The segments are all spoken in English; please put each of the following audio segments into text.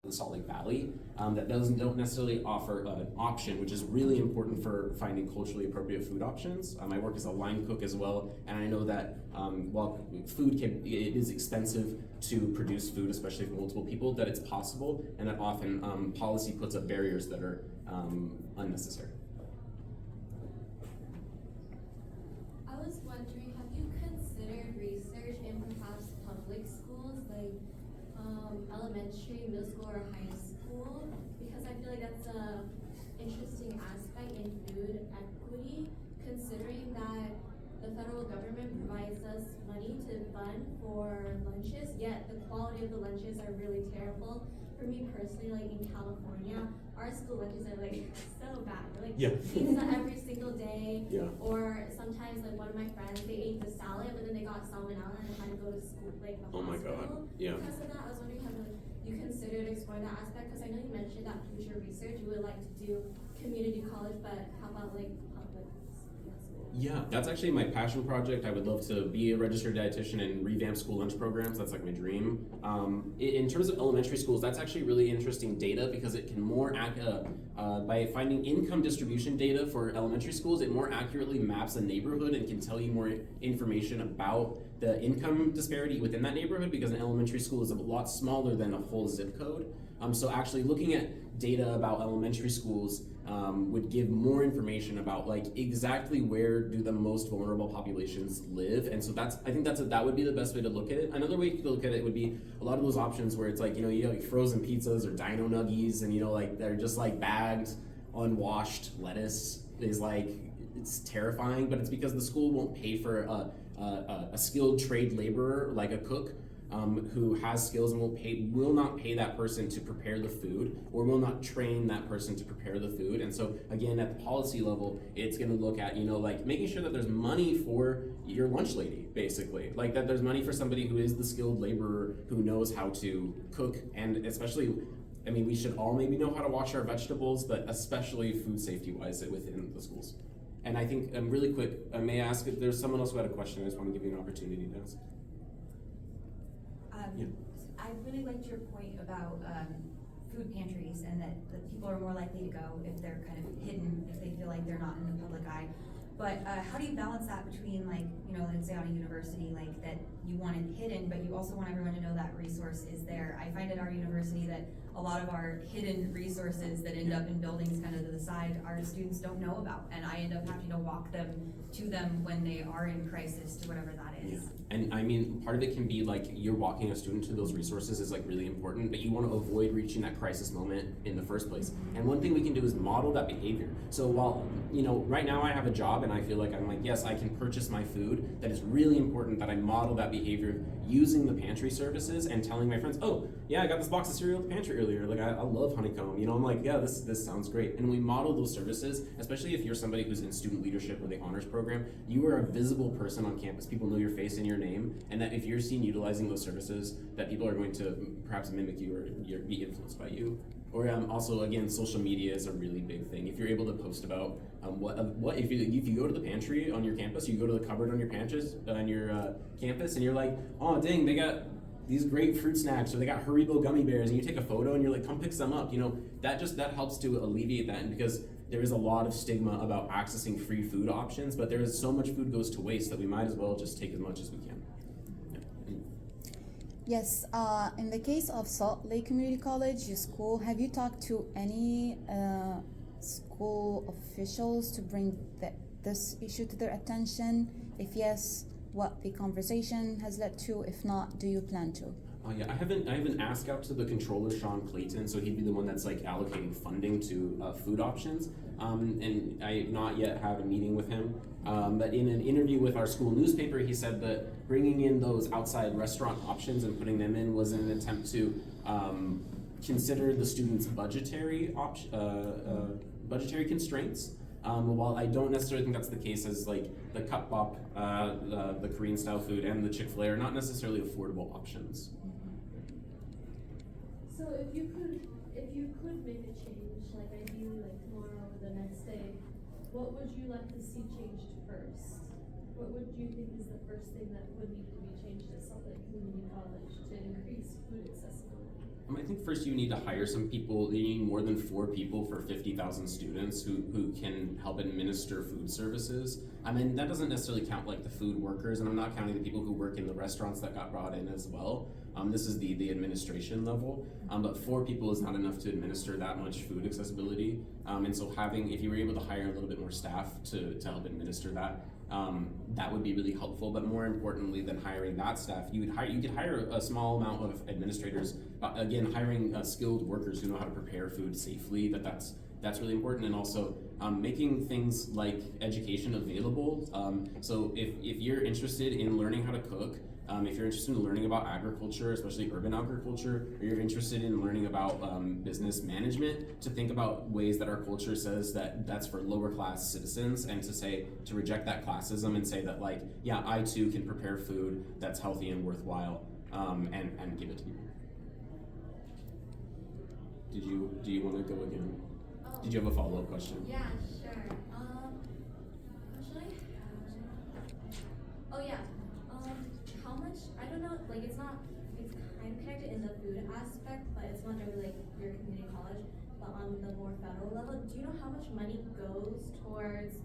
the Salt Lake Valley that don't necessarily offer an option, which is really important for finding culturally appropriate food options. I work as a line cook as well, and I know that while it is expensive to produce food, especially for multiple people, that it's possible, and that often policy puts up barriers that are unnecessary. I was wondering, have you considered research in perhaps public schools, like elementary, middle school, or high school? Because I feel like that's an interesting aspect in food equity, considering that the federal government provides us money to fund for lunches, yet the quality of the lunches are really terrible. For me personally, like in California, our school lunches are like so bad. Like pizza every single day. Yeah. Or sometimes like one of my friends, they ate the salad, but then they got salmonella and they had to go to school, like the hospital. Oh my God. Yeah. Because of that, I was wondering how you considered exploring that aspect, because I know you mentioned that future research you would like to do community college, but how about like public school? Yeah, that's actually my passion project. I would love to be a registered dietitian and revamp school lunch programs. That's like my dream. In terms of elementary schools, that's actually really interesting data, because it can more by finding income distribution data for elementary schools, it more accurately maps a neighborhood and can tell you more information about the income disparity within that neighborhood, because an elementary school is a lot smaller than a whole zip code. So actually looking at data about elementary schools would give more information about like exactly where do the most vulnerable populations live, and so I think that would be the best way to look at it. Another way to look at it would be a lot of those options where it's like, you have like frozen pizzas or dino nuggies, and like they're just like bagged, unwashed lettuce is like, it's terrifying, but it's because the school won't pay for a skilled trade laborer like a cook who has skills and will not pay that person to prepare the food, or will not train that person to prepare the food. And so again, at the policy level, it's going to look at like making sure that there's money for your lunch lady, basically, like that there's money for somebody who is the skilled laborer who knows how to cook, and especially, I mean, we should all maybe know how to wash our vegetables, but especially food safety wise within the schools. And I think really quick, I may ask if there's someone else who had a question. I just want to give you an opportunity to ask. Yeah. I really liked your point about food pantries, and that people are more likely to go if they're kind of hidden, if they feel like they're not in the public eye. But how do you balance that between, like, let's say on a university, like that you want it hidden, but you also want everyone to know that resource is there? I find at our university that a lot of our hidden resources that end up in buildings kind of to the side, our students don't know about, and I end up having to walk them to them when they are in crisis, to whatever that is. Yeah. And I mean, part of it can be like you're walking a student to those resources is like really important, but you want to avoid reaching that crisis moment in the first place. And one thing we can do is model that behavior. So while, right now I have a job and I feel like I'm like, yes, I can purchase my food, that is really important that I model that behavior using the pantry services and telling my friends, oh, yeah, I got this box of cereal at the pantry earlier. Like, I love honeycomb. I'm like, yeah, this sounds great. And we model those services, especially if you're somebody who's in student leadership or the honors program, you are a visible person on campus. People know your face and your name, and that if you're seen utilizing ththose services, that people are going to perhaps mimic you or be influenced by you. Or also, again, social media is a really big thing. If you're able to post about what if you go to the pantry on your campus, you go to the cupboard on your campus, and you're like, oh dang, they got these great fruit snacks, or they got Haribo gummy bears, and you take a photo and you're like, come pick some up. That helps to alleviate that, and because there is a lot of stigma about accessing free food options, but there is so much food goes to waste that we might as well just take as much as we can. Yes, in the case of Salt Lake Community College, your school, have you talked to any school officials to bring this issue to their attention? If yes, what the conversation has led to? If not, do you plan to? Yeah, I haven't asked out to the controller, Sean Clayton, so he'd be the one that's like allocating funding to food options. And I not yet had a meeting with him. But in an interview with our school newspaper, he said that bringing in those outside restaurant options and putting them in was an attempt to consider the students' budgetary constraints. While I don't necessarily think that's the case, as like the cup bop, the Korean style food, and the Chick-fil-A are not necessarily affordable options. So if you could make a change, like ideally like tomorrow or the next day, what would you like to see changed first? What would you think is the first thing that would need to be changed at Salt Lake Community College to increase food accessibility? I think first you need to hire some people. You need more than 4 people for 50,000 students who can help administer food services. I mean, that doesn't necessarily count like the food workers, and I'm not counting the people who work in the restaurants that got brought in as well. This is the administration level, but 4 people is not enough to administer that much food accessibility. And so if you were able to hire a little bit more staff to help administer that, that would be really helpful. But more importantly than hiring that staff, you could hire a small amount of administrators. Again, hiring skilled workers who know how to prepare food safely. That's really important, and also making things like education available. So if you're interested in learning how to cook, if you're interested in learning about agriculture, especially urban agriculture, or you're interested in learning about business management, to think about ways that our culture says that that's for lower class citizens, and to reject that classism and say that, like, yeah, I too can prepare food that's healthy and worthwhile, and give it to people. Do you want to go again? Did you have a follow-up question? Yeah, sure. What should I Oh yeah. How much? I don't know. Like, it's kind of connected in the food aspect, but it's not really like your community college. But on the more federal level, do you know how much money goes towards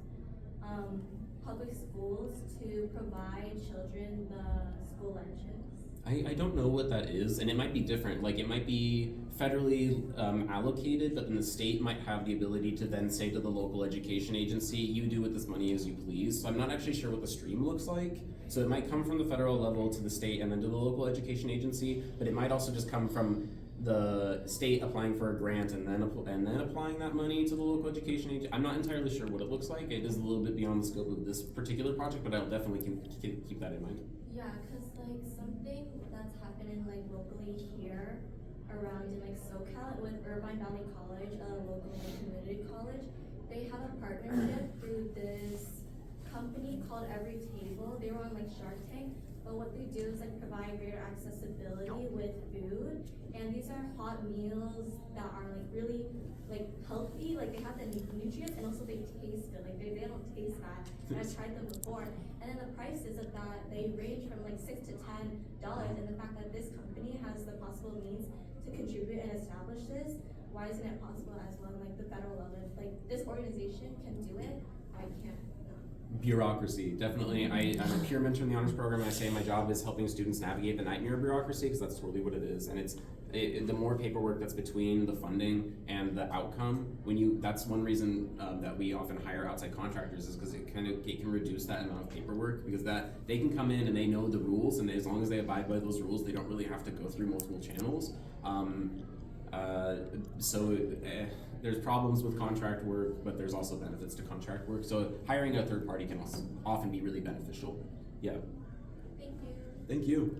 public schools to provide children the school lunches? I don't know what that is, and it might be different. Like, it might be federally allocated, but then the state might have the ability to then say to the local education agency, you do with this money as you please. So I'm not actually sure what the stream looks like. So it might come from the federal level to the state and then to the local education agency, but it might also just come from the state applying for a grant and then applying that money to the local education agency. I'm not entirely sure what it looks like. It is a little bit beyond the scope of this particular project, but I'll definitely keep that in mind. Yeah, because like something that's happening like locally here around in like SoCal with Irvine Valley College, a local like, community college, they have a partnership through this company called Every Table. They were on like Shark Tank, but what they do is like provide greater accessibility with food, and these are hot meals that are like really like healthy, like they have the nutrients and also they taste good, like they don't taste bad. And I've tried them before, and then the prices of that, they range from like $6 to $10, and the fact that this company has the possible means to contribute and establish this, why isn't it possible as well like the federal level? If like this organization can do it, I can't. Bureaucracy, definitely. I'm a peer mentor in the honors program. I say my job is helping students navigate the nightmare of bureaucracy, because that's totally what it is. And the more paperwork that's between the funding and the outcome, that's one reason that we often hire outside contractors, is because it can reduce that amount of paperwork, because that they can come in and they know the rules, and as long as they abide by those rules, they don't really have to go through multiple channels. There's problems with contract work, but there's also benefits to contract work. So hiring a third party can also often be really beneficial. Yeah. Thank you. Thank you.